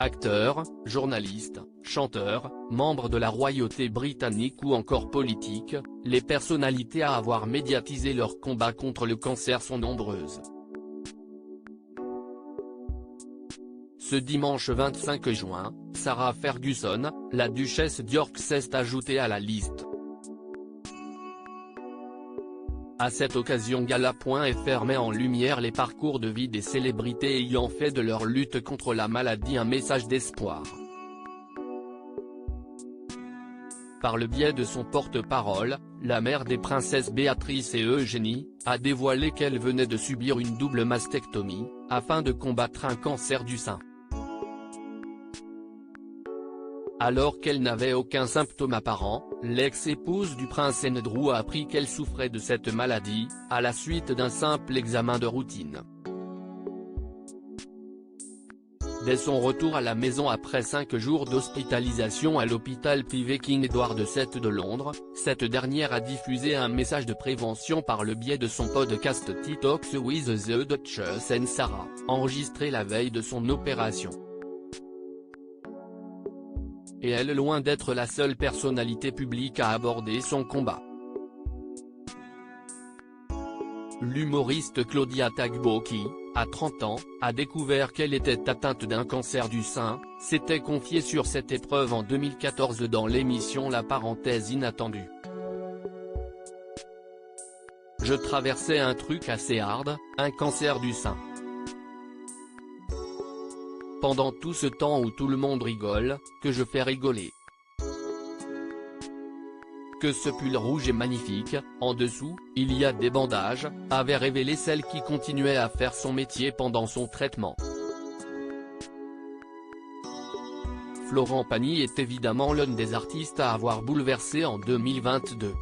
Acteurs, journalistes, chanteurs, membres de la royauté britannique ou encore politiques, les personnalités à avoir médiatisé leur combat contre le cancer sont nombreuses. Ce dimanche 25 juin, Sarah Ferguson, la duchesse d'York s'est ajoutée à la liste. À cette occasion Gala.fr met en lumière les parcours de vie des célébrités ayant fait de leur lutte contre la maladie un message d'espoir. Par le biais de son porte-parole, la mère des princesses Béatrice et Eugénie, a dévoilé qu'elle venait de subir une double mastectomie, afin de combattre un cancer du sein. Alors qu'elle n'avait aucun symptôme apparent, l'ex-épouse du prince Andrew a appris qu'elle souffrait de cette maladie, à la suite d'un simple examen de routine. Dès son retour à la maison après 5 jours d'hospitalisation à l'hôpital privé King Edward VII de Londres, cette dernière a diffusé un message de prévention par le biais de son podcast Tea Talks with the Duchess and Sarah, enregistré la veille de son opération. Et elle est loin d'être la seule personnalité publique à aborder son combat. L'humoriste Claudia Tagbo qui, à 30 ans, a découvert qu'elle était atteinte d'un cancer du sein, s'était confiée sur cette épreuve en 2014 dans l'émission La parenthèse inattendue. Je traversais un truc assez hard, un cancer du sein. Pendant tout ce temps où tout le monde rigole, que je fais rigoler. Que ce pull rouge est magnifique, en dessous, il y a des bandages, avait révélé celle qui continuait à faire son métier pendant son traitement. Florent Pagny est évidemment l'un des artistes à avoir bouleversé en 2022.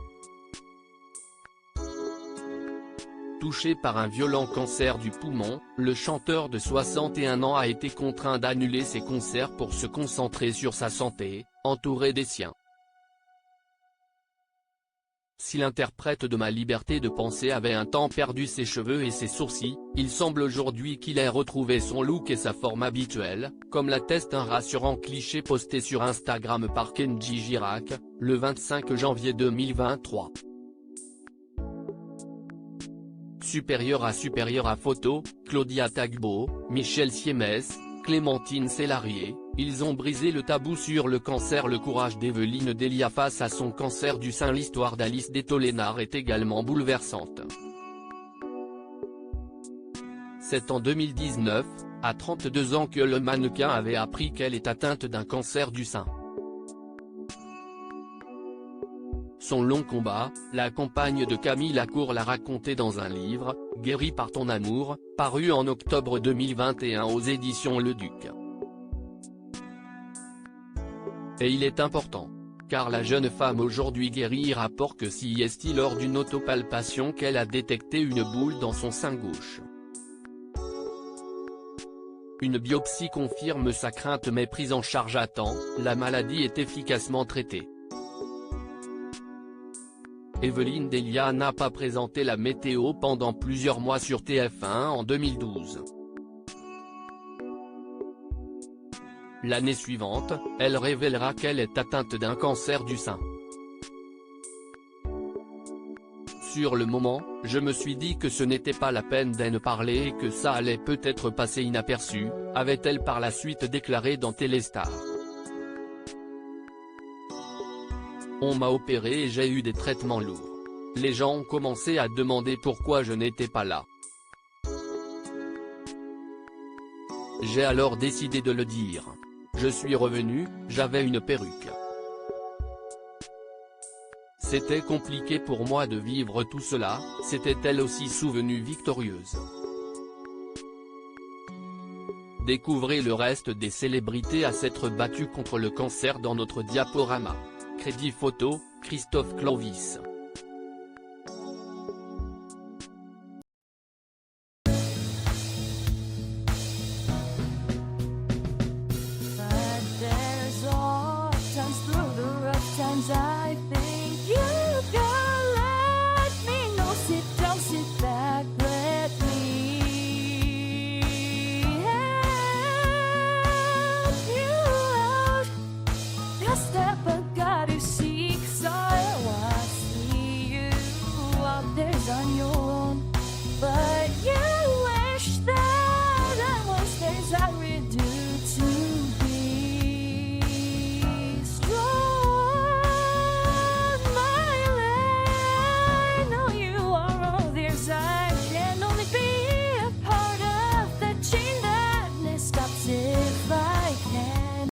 Touché par un violent cancer du poumon, le chanteur de 61 ans a été contraint d'annuler ses concerts pour se concentrer sur sa santé, entouré des siens. Si l'interprète de Ma liberté de penser avait un temps perdu ses cheveux et ses sourcils, il semble aujourd'hui qu'il ait retrouvé son look et sa forme habituelle, comme l'atteste un rassurant cliché posté sur Instagram par Kenji Girac, le 25 janvier 2023. Supérieur à photo, Claudia Tagbo, Michel Siemès, Clémentine Célarié, ils ont brisé le tabou sur le cancer. Le courage d'Evelyne Delia face à son cancer du sein. L'histoire d'Alice Detolénard est également bouleversante. C'est en 2019, à 32 ans que le mannequin avait appris qu'elle est atteinte d'un cancer du sein. Son long combat, la compagne de Camille Lacour l'a raconté dans un livre, Guéri par ton amour, paru en octobre 2021 aux éditions Le Duc. Et il est important, car la jeune femme aujourd'hui guérie rapporte que si est lors d'une autopalpation qu'elle a détecté une boule dans son sein gauche. Une biopsie confirme sa crainte mais prise en charge à temps, la maladie est efficacement traitée. Evelyne Delia n'a pas présenté la météo pendant plusieurs mois sur TF1 en 2012. L'année suivante, elle révélera qu'elle est atteinte d'un cancer du sein. Sur le moment, je me suis dit que ce n'était pas la peine d'en parler et que ça allait peut-être passer inaperçu, avait-elle par la suite déclaré dans Téléstar. On m'a opéré et j'ai eu des traitements lourds. Les gens ont commencé à demander pourquoi je n'étais pas là. J'ai alors décidé de le dire. Je suis revenu, j'avais une perruque. C'était compliqué pour moi de vivre tout cela, c'était elle aussi souvenue victorieuse. Découvrez le reste des célébrités à s'être battues contre le cancer dans notre diaporama. Crédit photo, Christophe Clovis.